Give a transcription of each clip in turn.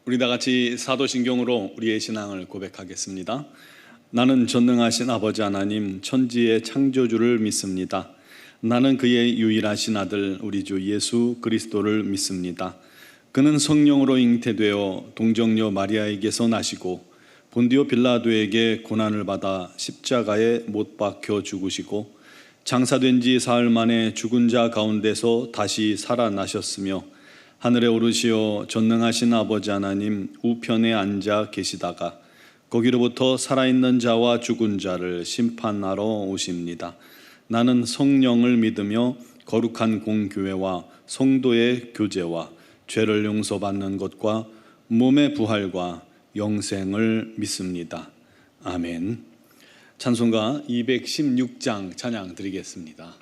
우리 다 같이 사도신경으로 우리의 신앙을 고백하겠습니다. 나는 전능하신 아버지 하나님 천지의 창조주를 믿습니다. 나는 그의 유일하신 아들 우리 주 예수 그리스도를 믿습니다. 그는 성령으로 잉태되어 동정녀 마리아에게서 나시고 본디오 빌라도에게 고난을 받아 십자가에 못 박혀 죽으시고 장사된 지 사흘 만에 죽은 자 가운데서 다시 살아나셨으며 하늘에 오르시어 전능하신 아버지 하나님 우편에 앉아 계시다가 거기로부터 살아있는 자와 죽은 자를 심판하러 오십니다. 나는 성령을 믿으며 거룩한 공교회와 성도의 교제와 죄를 용서받는 것과 몸의 부활과 영생을 믿습니다. 아멘. 찬송가 216장 찬양 드리겠습니다.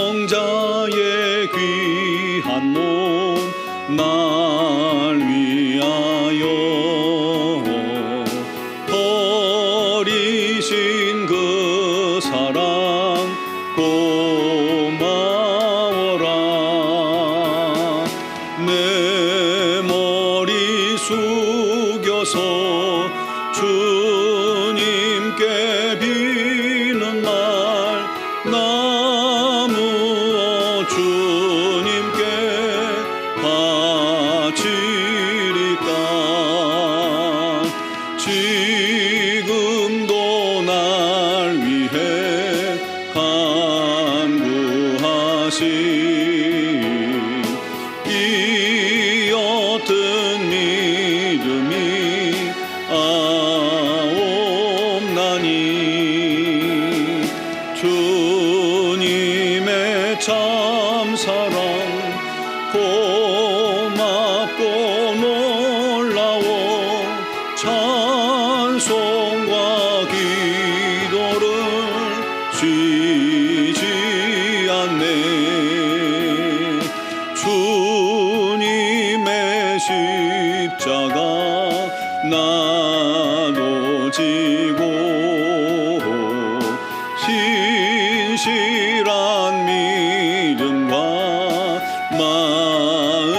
성자의 귀한 몸 날 위하여 버리신 그 사랑 고마워라. 내 머리 숙여서 주님께 비는 날 나무어 주님께 바치리까. 지금도 날 위해 간구하신 이 어떤 믿음이 아옵나니. 주님의 참사랑 고맙고 놀라워 찬송과 기도를 쉬지 않네. 주님의 십자가 나도 지고 신실한 믿음과 마음으로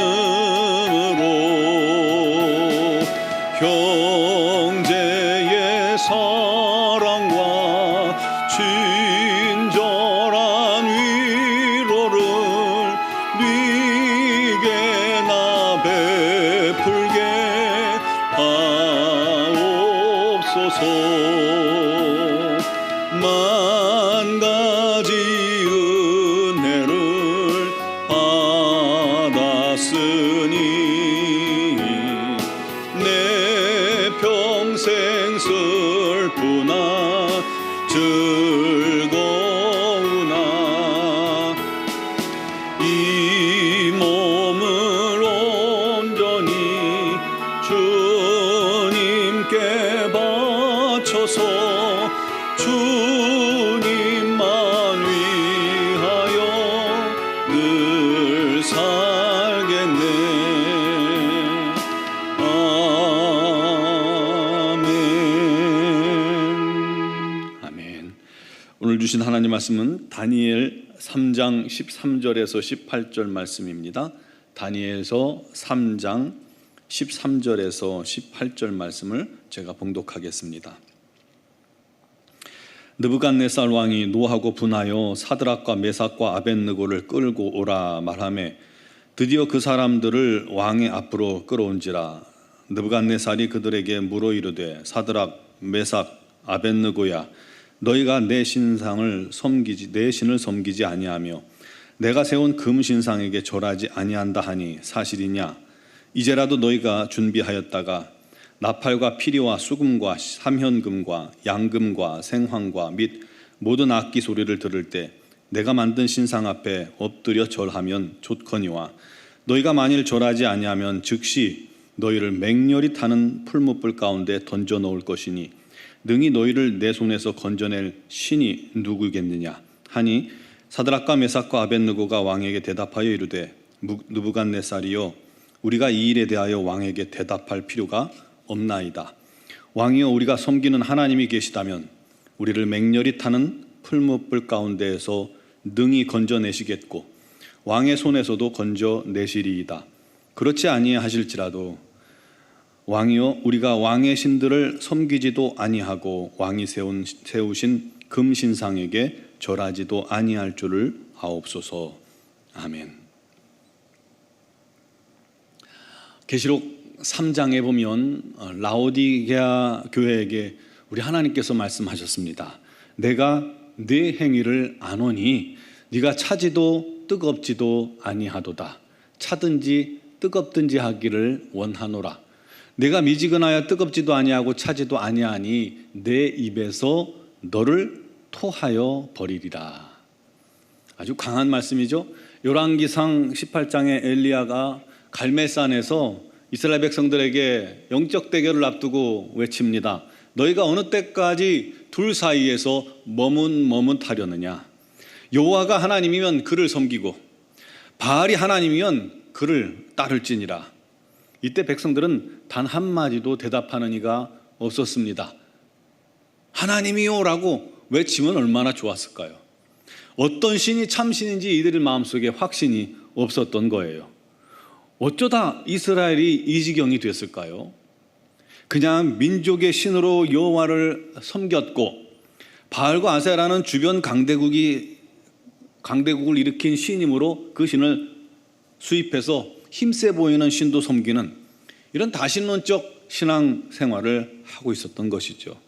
형제의 사랑과 친절한 위로를 네게 나 베풀게 하옵소서. 만 가지 은혜를 받았으니 내 평생 슬프나 즐거우나 이 몸을 온전히 주님께 바쳐서 주님만 위하여 늘 살겠네. 아멘. 아멘. 오늘 주신 하나님 말씀은 다니엘 3장 13절에서 18절 말씀입니다. 다니엘서 3장 13절에서 18절 말씀을 제가 봉독하겠습니다. 느부갓네살 왕이 노하고 분하여 사드락과 메삭과 아벳느고를 끌고 오라 말하매 드디어 그 사람들을 왕의 앞으로 끌어온지라. 느부갓네살이 그들에게 물어 이르되 사드락 메삭 아벳느고야 너희가 내 신을 섬기지 아니하며 내가 세운 금 신상에게 절하지 아니한다 하니 사실이냐. 이제라도 너희가 준비하였다가 나팔과 피리와 수금과 삼현금과 양금과 생황과 및 모든 악기 소리를 들을 때 내가 만든 신상 앞에 엎드려 절하면 좋거니와 너희가 만일 절하지 아니하면 즉시 너희를 맹렬히 타는 풀무불 가운데 던져 놓을 것이니 능히 너희를 내 손에서 건져낼 신이 누구겠느냐 하니 사드락과 메삭과 아벳느고가 왕에게 대답하여 이르되 느부갓네살이여 우리가 이 일에 대하여 왕에게 대답할 필요가 없나이다. 왕이여 우리가 섬기는 하나님이 계시다면 우리를 맹렬히 타는 풀무불 가운데에서 능히 건져내시겠고 왕의 손에서도 건져내시리이다. 그렇지 아니하실지라도 왕이여 우리가 왕의 신들을 섬기지도 아니하고 왕이 세우신 금신상에게 절하지도 아니할 줄을 아옵소서. 아멘. 계시록 3장에 보면 라오디게아 교회에게 우리 하나님께서 말씀하셨습니다. 내가 네 행위를 아노니 네가 차지도 뜨겁지도 아니하도다. 차든지 뜨겁든지 하기를 원하노라. 내가 미지근하여 뜨겁지도 아니하고 차지도 아니하니 내 입에서 너를 토하여 버리리라. 아주 강한 말씀이죠. 열왕기상 18장에 엘리야가 갈멜산에서 이스라엘 백성들에게 영적 대결을 앞두고 외칩니다. 너희가 어느 때까지 둘 사이에서 머뭇머뭇하려느냐. 여호와가 하나님이면 그를 섬기고 바알이 하나님이면 그를 따를지니라. 이때 백성들은 단 한마디도 대답하는 이가 없었습니다. 하나님이요 라고 외치면 얼마나 좋았을까요? 어떤 신이 참신인지 이들의 마음속에 확신이 없었던 거예요. 어쩌다 이스라엘이 이 지경이 됐을까요? 그냥 민족의 신으로 여호와를 섬겼고 바알과 아세라는 주변 강대국을 일으킨 신임으로 그 신을 수입해서 힘세 보이는 신도 섬기는 이런 다신론적 신앙 생활을 하고 있었던 것이죠.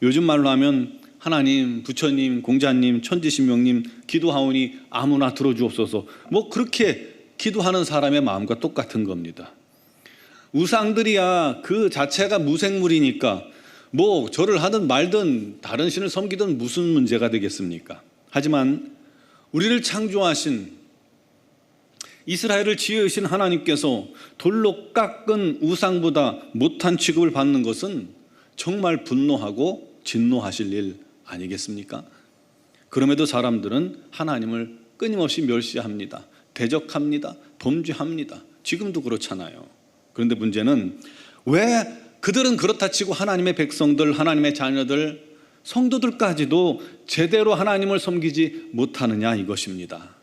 요즘 말로 하면 하나님, 부처님, 공자님, 천지신명님 기도하오니 아무나 들어주옵소서. 그렇게 기도하는 사람의 마음과 똑같은 겁니다. 우상들이야 그 자체가 무생물이니까 절을 하든 말든 다른 신을 섬기든 무슨 문제가 되겠습니까? 하지만 우리를 창조하신 이스라엘을 지으신 하나님께서 돌로 깎은 우상보다 못한 취급을 받는 것은 정말 분노하고 진노하실 일 아니겠습니까? 그럼에도 사람들은 하나님을 끊임없이 멸시합니다. 대적합니다. 범죄합니다. 지금도 그렇잖아요. 그런데 문제는 왜 그들은 그렇다 치고 하나님의 백성들, 하나님의 자녀들, 성도들까지도 제대로 하나님을 섬기지 못하느냐 이것입니다.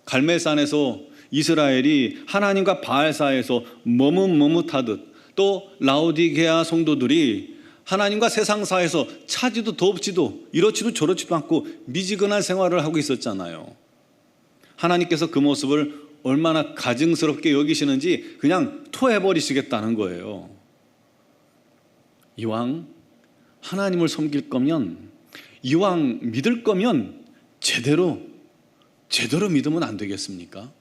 갈멜산에서 이스라엘이 하나님과 바알 사이에서 머뭇머뭇하듯 또 라오디게아 성도들이 하나님과 세상 사이에서 차지도 덥지도 이렇지도 저렇지도 않고 미지근한 생활을 하고 있었잖아요. 하나님께서 그 모습을 얼마나 가증스럽게 여기시는지 그냥 토해버리시겠다는 거예요. 이왕 하나님을 섬길 거면, 이왕 믿을 거면 제대로 믿으면 안 되겠습니까?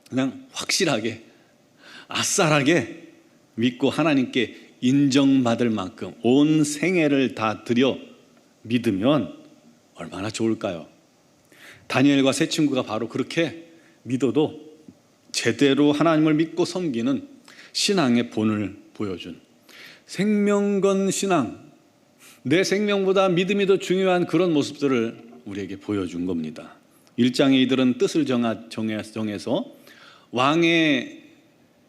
그냥 확실하게 아싸라게 믿고 하나님께 인정받을 만큼 온 생애를 다 들여 믿으면 얼마나 좋을까요? 다니엘과 세 친구가 바로 그렇게 믿어도 제대로 하나님을 믿고 섬기는 신앙의 본을 보여준 생명 건 신앙, 내 생명보다 믿음이 더 중요한 그런 모습들을 우리에게 보여준 겁니다. 1장에 이들은 뜻을 정해서 왕의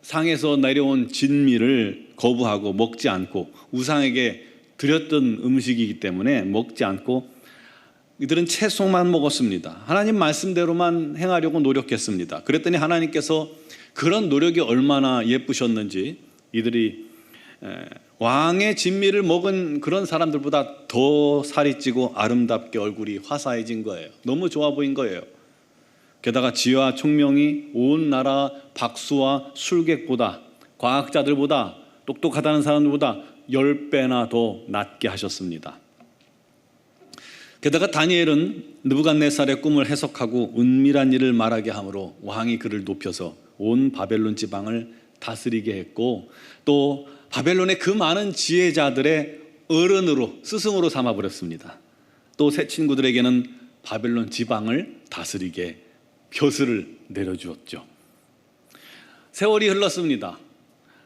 상에서 내려온 진미를 거부하고 먹지 않고 우상에게 드렸던 음식이기 때문에 먹지 않고 이들은 채소만 먹었습니다. 하나님 말씀대로만 행하려고 노력했습니다. 그랬더니 하나님께서 그런 노력이 얼마나 예쁘셨는지 이들이 왕의 진미를 먹은 그런 사람들보다 더 살이 찌고 아름답게 얼굴이 화사해진 거예요. 너무 좋아 보인 거예요. 게다가 지혜와 총명이 온 나라 박수와 술객보다, 과학자들보다, 똑똑하다는 사람들보다 10배나 더 낫게 하셨습니다. 게다가 다니엘은 느부갓네살의 꿈을 해석하고 은밀한 일을 말하게 함으로 왕이 그를 높여서 온 바벨론 지방을 다스리게 했고, 또 바벨론의 그 많은 지혜자들의 어른으로, 스승으로 삼아버렸습니다. 또 새 친구들에게는 바벨론 지방을 다스리게 벼슬을 내려주었죠. 세월이 흘렀습니다.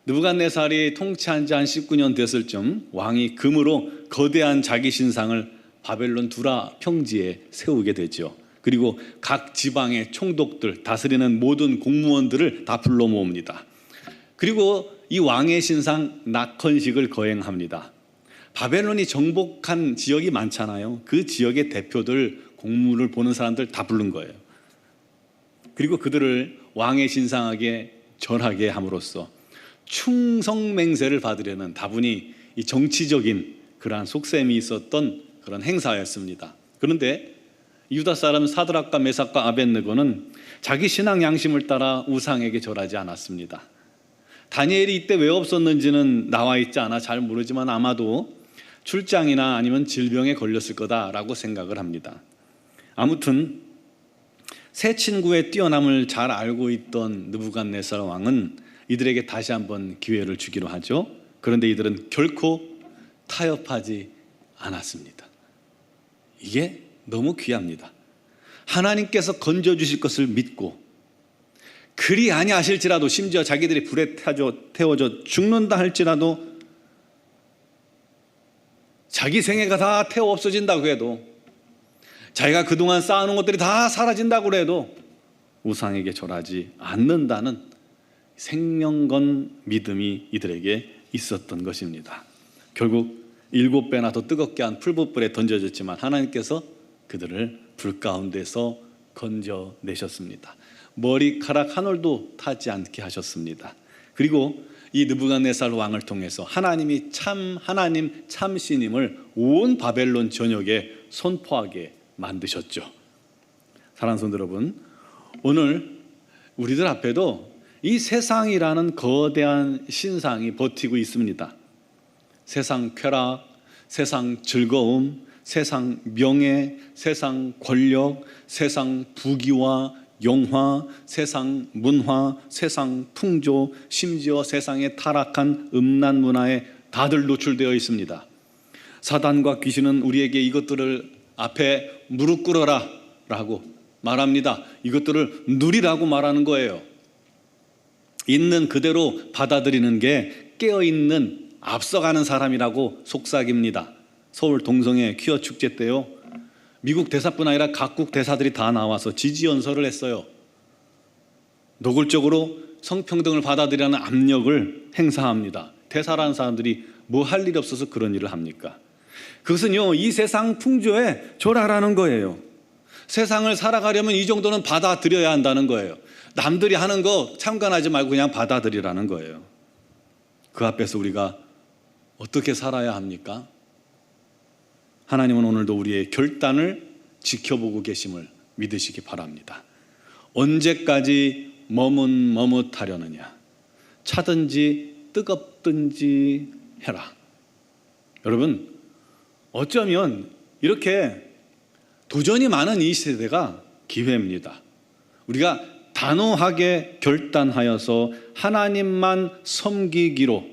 느부갓네살이 통치한 지 한 19년 됐을 쯤 왕이 금으로 거대한 자기 신상을 바벨론 두라 평지에 세우게 되죠. 그리고 각 지방의 총독들, 다스리는 모든 공무원들을 다 불러 모읍니다. 그리고 이 왕의 신상 낙헌식을 거행합니다. 바벨론이 정복한 지역이 많잖아요. 그 지역의 대표들, 공무를 보는 사람들 다 부른 거예요. 그리고 그들을 왕의 신상에게 절하게 함으로써 충성맹세를 받으려는 다분히 이 정치적인 그러한 속셈이 있었던 그런 행사였습니다. 그런데 유다 사람 사드락과 메삭과 아벳느고는 자기 신앙 양심을 따라 우상에게 절하지 않았습니다. 다니엘이 이때 왜 없었는지는 나와 있지 않아 잘 모르지만 아마도 출장이나 아니면 질병에 걸렸을 거다라고 생각을 합니다. 아무튼 새 친구의 뛰어남을 잘 알고 있던 느부갓네살 왕은 이들에게 다시 한번 기회를 주기로 하죠. 그런데 이들은 결코 타협하지 않았습니다. 이게 너무 귀합니다. 하나님께서 건져주실 것을 믿고 그리 아니하실지라도 심지어 자기들이 불에 태워져 죽는다 할지라도 자기 생애가 다 태워 없어진다고 해도 자기가 그동안 쌓아놓은 것들이 다 사라진다고 해도 우상에게 절하지 않는다는 생명건 믿음이 이들에게 있었던 것입니다. 결국 7배나 더 뜨겁게 한 풀붓불에 던져졌지만 하나님께서 그들을 불 가운데서 건져내셨습니다. 머리카락 한 올도 타지 않게 하셨습니다. 그리고 이 느부갓네살 왕을 통해서 하나님이 참 하나님 참 신임을 온 바벨론 전역에 선포하게 만드셨죠. 사랑하는 성도 여러분, 오늘 우리들 앞에도 이 세상이라는 거대한 신상이 버티고 있습니다. 세상 쾌락, 세상 즐거움, 세상 명예, 세상 권력, 세상 부귀와 영화, 세상 문화, 세상 풍조, 심지어 세상의 타락한 음란 문화에 다들 노출되어 있습니다. 사단과 귀신은 우리에게 이것들을 앞에 무릎 꿇어라 라고 말합니다. 이것들을 누리라고 말하는 거예요. 있는 그대로 받아들이는 게 깨어있는 앞서가는 사람이라고 속삭입니다. 서울 동성애 퀴어 축제 때요, 미국 대사뿐 아니라 각국 대사들이 다 나와서 지지연설을 했어요. 노골적으로 성평등을 받아들이라는 압력을 행사합니다. 대사라는 사람들이 뭐 할 일이 없어서 그런 일을 합니까? 그것은요, 이 세상 풍조에 절하라는 거예요. 세상을 살아가려면 이 정도는 받아들여야 한다는 거예요. 남들이 하는 거 참관하지 말고 그냥 받아들이라는 거예요. 그 앞에서 우리가 어떻게 살아야 합니까? 하나님은 오늘도 우리의 결단을 지켜보고 계심을 믿으시기 바랍니다. 언제까지 머뭇머뭇하려느냐? 차든지 뜨겁든지 해라. 여러분, 어쩌면 이렇게 도전이 많은 이 세대가 기회입니다. 우리가 단호하게 결단하여서 하나님만 섬기기로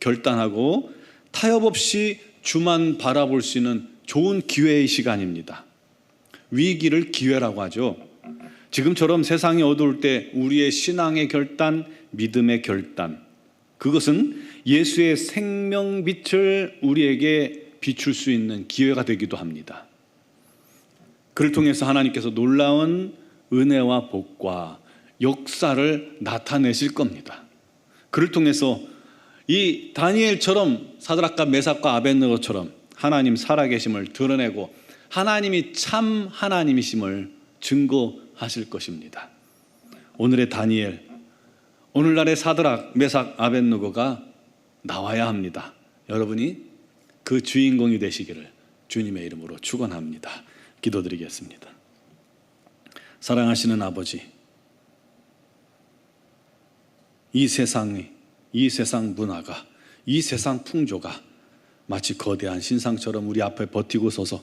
결단하고 타협 없이 주만 바라볼 수 있는 좋은 기회의 시간입니다. 위기를 기회라고 하죠. 지금처럼 세상이 어두울 때 우리의 신앙의 결단, 믿음의 결단, 그것은 예수의 생명빛을 우리에게 비출 수 있는 기회가 되기도 합니다. 그를 통해서 하나님께서 놀라운 은혜와 복과 역사를 나타내실 겁니다. 그를 통해서 이 다니엘처럼 사드락과 메삭과 아벳느고처럼 하나님 살아계심을 드러내고 하나님이 참 하나님이심을 증거하실 것입니다. 오늘의 다니엘, 오늘날의 사드락, 메삭, 아벳느고가 나와야 합니다. 여러분이 그 주인공이 되시기를 주님의 이름으로 축원합니다. 기도드리겠습니다. 사랑하시는 아버지, 이 세상 문화가, 이 세상 풍조가 마치 거대한 신상처럼 우리 앞에 버티고 서서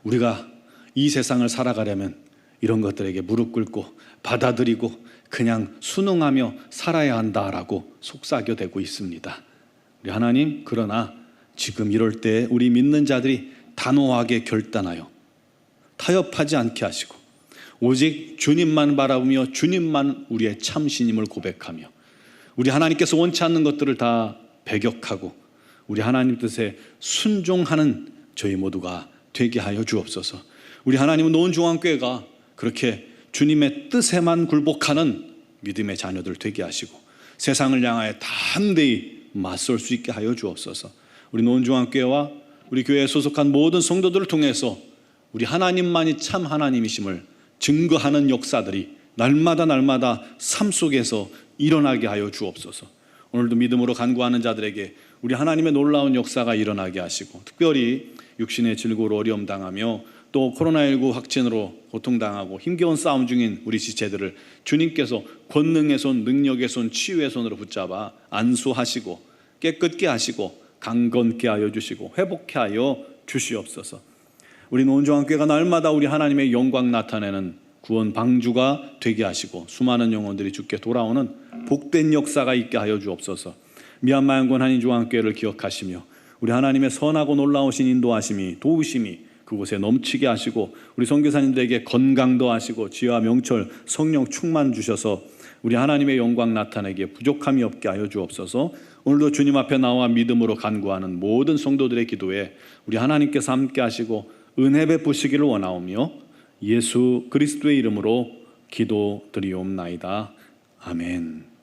우리가 이 세상을 살아가려면 이런 것들에게 무릎 꿇고 받아들이고 그냥 순응하며 살아야 한다라고 속삭여대고 있습니다. 우리 하나님, 그러나 지금 이럴 때 우리 믿는 자들이 단호하게 결단하여 타협하지 않게 하시고 오직 주님만 바라보며 주님만 우리의 참신임을 고백하며 우리 하나님께서 원치 않는 것들을 다 배격하고 우리 하나님 뜻에 순종하는 저희 모두가 되게 하여 주옵소서. 우리 하나님은 노원중앙교회가 그렇게 주님의 뜻에만 굴복하는 믿음의 자녀들 되게 하시고 세상을 향하여 담대히 맞설 수 있게 하여 주옵소서. 우리 노원중앙교회와 우리 교회에 소속한 모든 성도들을 통해서 우리 하나님만이 참 하나님이심을 증거하는 역사들이 날마다 삶 속에서 일어나게 하여 주옵소서. 오늘도 믿음으로 간구하는 자들에게 우리 하나님의 놀라운 역사가 일어나게 하시고, 특별히 육신의 질고로 어려움 당하며 또 코로나19 확진으로 고통당하고 힘겨운 싸움 중인 우리 지체들을 주님께서 권능의 손, 능력의 손, 치유의 손으로 붙잡아 안수하시고 깨끗게 하시고 강건케 하여 주시고 회복케 하여 주시옵소서. 우리 노원중앙교회가 날마다 우리 하나님의 영광 나타내는 구원 방주가 되게 하시고 수많은 영혼들이 주께 돌아오는 복된 역사가 있게 하여 주옵소서. 미얀마 양곤 한인중앙교회를 기억하시며 우리 하나님의 선하고 놀라우신 인도하심이 도우심이 그곳에 넘치게 하시고 우리 선교사님들에게 건강 더하시고 지혜와 명철 성령 충만 주셔서 우리 하나님의 영광 나타내기에 부족함이 없게 하여 주옵소서. 오늘도 주님 앞에 나와 믿음으로 간구하는 모든 성도들의 기도에 우리 하나님께서 함께 하시고 은혜 베푸시기를 원하오며 예수 그리스도의 이름으로 기도드리옵나이다. 아멘.